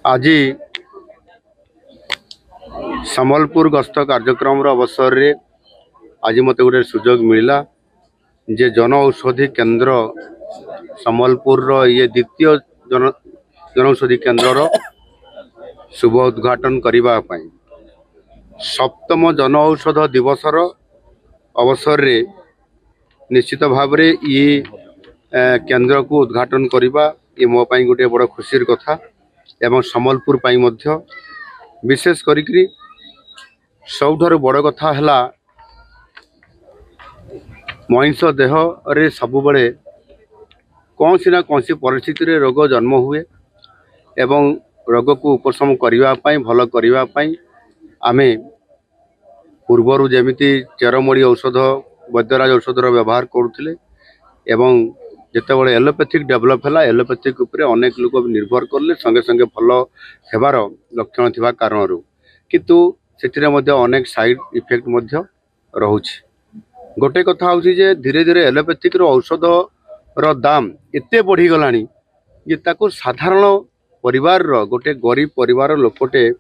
आज संबलपुर गस्त कार्यक्रम अवसर रे आज मत गोटे सुजोग मिलला जे जन औषधि केन्द्र संबलपुर ये द्वितीय जन औषधि केन्द्र शुभ उद्घाटन करने सप्तम जन औषध दिवसर अवसर रे निश्चित भाव ये केन्द्र को उद्घाटन करने ये मो पाई गोटे बड़ खुशी कथा एवं संबलपुर पाई मध्य विशेष करी सबुठार बड़ कथा है मनीष देह रे सब बड़े कौन सी ना कौन सी परिस्थिति रे रोग जन्म हुए एवं रोग को उपशम करने भल करने आमे पूर्वर जमीती चेरमूड़ी औषध वैद्यराज औषधर व्यवहार करुले एवं जितेबाला एलोपैथिक डेभलप है एलोपैथिक उपरे अनेक लोक निर्भर कले संगे संगे भल हेबार लक्षण थिबा कारण किंतु सेथिरे मध्य अनेक साइड इफेक्ट मध्य रहुछि। गोटे कथा होछि जे धीरे धीरे एलोपैथिक रो औषध रो दाम एते बढ़ी गलानी जे ताको साधारण परिवार रो गोटे गरीब परिवार लोकटे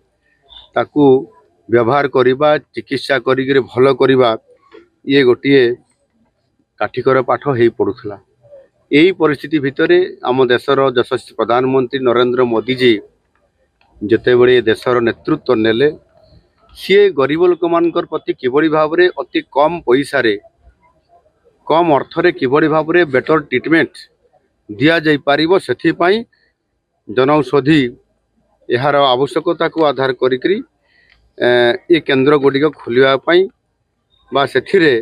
ताको व्यवहार करिबा चिकित्सा करिके भल करिबा ये गोटे काठिकर पाठ हेई पड़ुथला। यही परिस्थिति भितर आम देशर यशस्वी प्रधानमंत्री नरेंद्र मोदी जी जिते बड़े देशर नेतृत्व नेले सी गरीब लोक मान प्रति किभली भाव में अति कम पैसा रे कम अर्थरे किभली भाव में बेटर ट्रीटमेंट दिया जाई पारिबो सेथिपाई जनऔषधि यार आवश्यकता को आधार करी ये केन्द्र गुड़िक खोलियापाई बा सेथिरे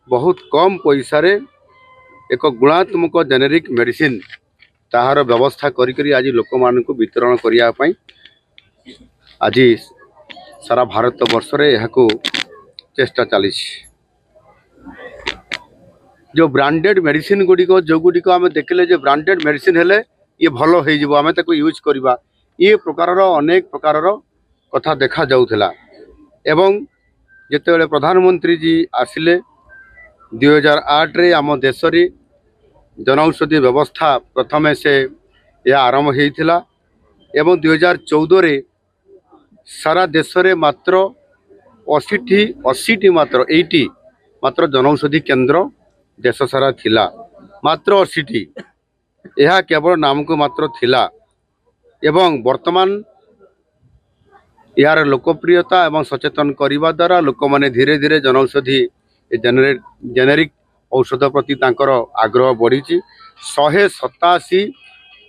बहुत कम पैसा रे एक गुणात्मक जेनेरिक मेडिसिन ताहार व्यवस्था करी आज लोक मान वितरण करने आज सारा भारत वर्ष रे यहाको चेष्टा चली। जो ब्रांडेड मेडिसिन गुड़िक जो गुड़िक आम देखले जो ब्रांडेड मेडिसिन हेले ये भल हो आम ताको यूज करवा ये प्रकार अनेक प्रकार कथा देखा जाउथला एवं जिते प्रधानमंत्री जी आसिले 2008 रे आम देश रे जनऔषधि व्यवस्था प्रथमे से यह आरंभ होता एवं 2014 रे सारा देश रे मात्र 80 मात्र जनऔषधि केन्द्र देश सारा थिला मात्र 80 यह केवल नाम को मात्र थिला एवं वर्तमान यार लोकप्रियता एवं सचेतन करने द्वारा लोक माने धीरे धीरे जनऔषधि जेनेरिक औषध प्रति तांकर आग्रह बढ़ी 187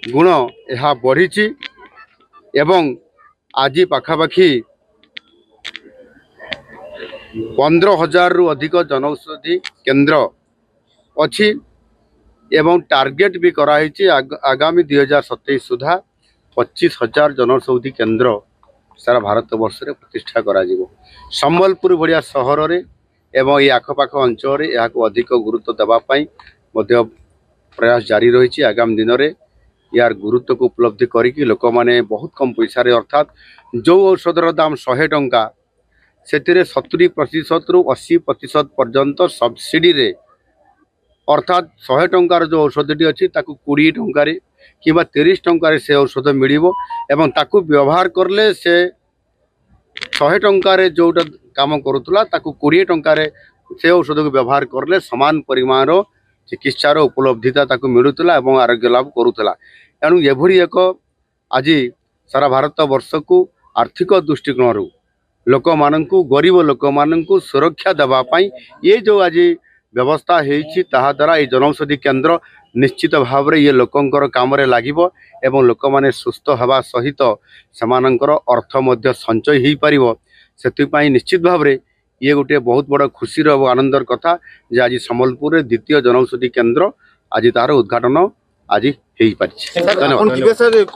गुण यह बढ़ी एवं आज पाखापाखि 15,000 रु अधिक जनऔषधि केन्द्र अच्छी एवं टार्गेट भी कराई आगामी 2027 सुधा 25,000 जनऔषधि केन्द्र सारा भारत वर्ष रे प्रतिष्ठा करा जिवो। संबलपुर भलिया सहर रे एवं ये आखपाख अंचल यहाँ अधिक गुरुत्व देवाई प्रयास जारी रही। आगामी दिन में यार गुरुत्व को उपलब्धि करी लोक मैंने बहुत कम पैसा अर्थात जो औषधर दाम 100 टंका से 70% रु 80% पर्यंत सब्सिडी रे अर्थात 100 टंकार जो औषधटी अच्छी 20 टंकार कि 30 टंकार से औषध मिलिबो एवं ताकू व्यवहार करले से 100 टंकार जोटा काम करुला 20 टंकार से औषध को व्यवहार करले समान परिमाण चिकित्सार उपलब्धिता ताकू मिलूला और आरोग्य लाभ करुला। एणु एभली एक आज सारा भारत वर्ष को आर्थिक दृष्टिकोण लोक मानू गरीब लोक मानू सुरक्षा देवाई ये जो आज व्यवस्था होती द्वारा ये जनऔषधि केन्द्र निश्चित भाव में ये लोकंकर काम लागिबो एवं लोक माने सुस्थ हवा सहित समानंकर अर्थ मध्य संचय हो पारिबो सेतिपाई निश्चित भाव में ये गोटे बहुत बड़ खुशी और आनंदर कथा जे आज संबलपुर द्वितीय जनऔषधि केन्द्र आज तार उद्घाटन आज हो पारिछि। धन्यवाद।